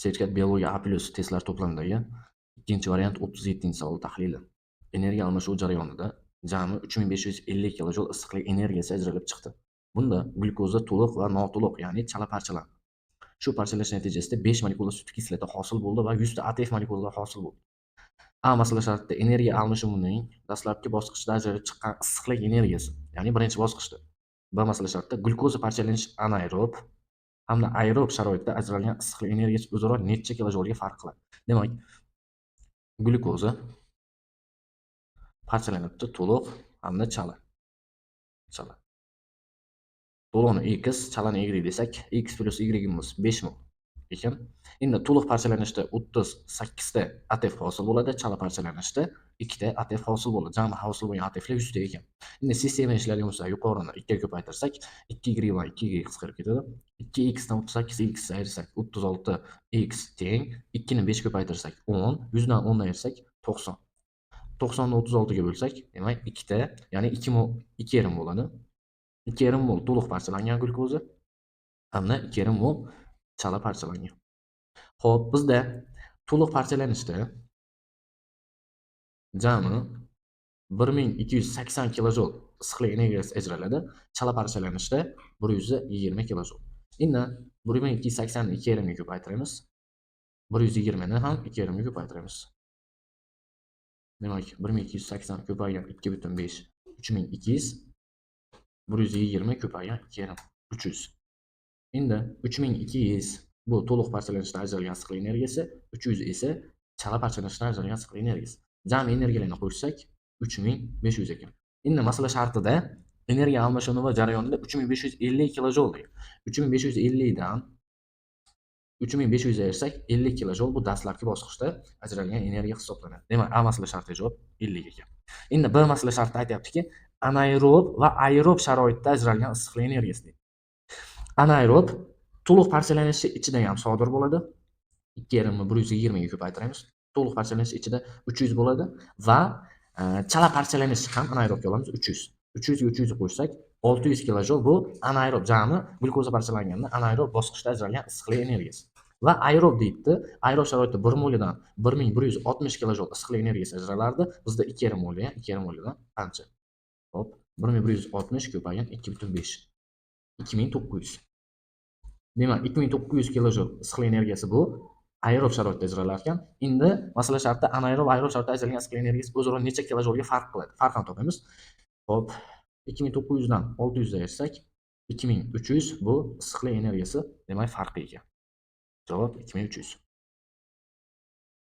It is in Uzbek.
Sertifikat biologiya A+ testlar to'plamidagi ikkinchi variant 37-savol tahlili. Energiya almashuv jarayonida jami 3550 kilojul issiqlik energiyasi ajralib chiqdi. Bunda glyukoza to'liq va noto'liq, ya'ni chala parchalandi. Shu parchalash natijasida 5 molekula sut kislorodi hosil bo'ldi va 100 ta ATF molekulalar hosil bo'ldi. A masala shartida energiya almashuvining dastlabki bosqichda ajralib chiqqan issiqlik energiyasi, ya'ni birinchi bosqichda. B masala shartida glyukoza parchalanish anaerob hamda aerob sharoitda ajralgan issiqlik energiyasi o'zaro necha kilojulga farq qiladi? Demak, glyukoza parchalanibdi to'liq hamda chala. Chala. To'liqni x, chalani y desak, x plus y'imiz 5 mol ekan. Endi to'liq parchalanishda 38 ta ATF hosil bo'ladi, chala parchalanishda 2 ta ATF hosil bo'ladi. Jami hosil bo'lgan ATFlar 100 ta ekan. Endi sistema ishlariga bo'lsa yuqorini 2 ga ko'paytirsak, 2y va 2y qisqarib ketadi. 2x dan 38x ayirsak 36x teng 2 ni 5 ko'paytirsak 10, 100 dan 10 ayirsak 90. 90 ni 36 ga bo'lsak, demak 2 ta, ya'ni 2 mol 2,5 bo'ladi. 2,5 mol to'liq parchalangan glyukoza hamda 2,5 mol chala parchalangan. Xo'p, bizda to'liq parchalanishda jami 1280 kilojul issiqlik energiyasi ajraladi. Chala parchalanishda 120 kilojul. Endi 1280 ni 2,5 ga ko'paytiramiz. 120 ni ham 2,5 ga ko'paytiramiz. Demak, 1280 ko'paygan 2,5 3200, 120 ko'paygan 2,5 300. Endi 3200 bu to'liq parchalanishda ajralgan issiqlik energiyasi, 300 esa chala parchalanishda ajralgan issiqlik energiyasi. Jami energiyalarni qo'shsak 3500 ekan. Endi masala shartida energiya almashinuvi jarayonida 3550 kilojul degan. 3550 dan 3500 ayirsak 50 kilojul bu dastlabki bosqichda ajralgan energiya hisoblanadi. Demak, A masala shartiga javob 50 ekan. Endi B masala shartida aytayaptiki, anaerob va aerob sharoitda ajralgan issiqlik energiyasi deydi. Anaerob to'liq parchalanishi ichida ham sodir bo'ladi. 2,5 ni 120 ga ko'paytiramiz. To'liq parchalanish ichida 300 bo'ladi va chala parchalanish ham anaerobga olamiz 300. 300 ga 300 qo'shsak 600 kilojul bu anaerob jami glyukoza parchalanganda anaerob bosqichda ajralgan issiqlik energiyasi. Va aerob deyapti. Aerob sharoitda 1 molidan 1160 kilojul issiqlik energiyasi ajralardi. Bizda 2,5 moli, 2,5 molidan qancha? Hop, 1160 ko'paygan 2,5. 2900. Demak, 2900 kilojul issiqlik energiyasi bu aerob sharoitda ajralar ekan. Endi masala shartida anaerob va aerob sharoitda ajralgan issiqlik energiyasi o'zaro necha kilojulga farq qiladi? Farqini topamiz. Hop, 2900 dan 600 ayirsak 2300 bu issiqlik energiyasi, demak farqi ekan. Javob 2300.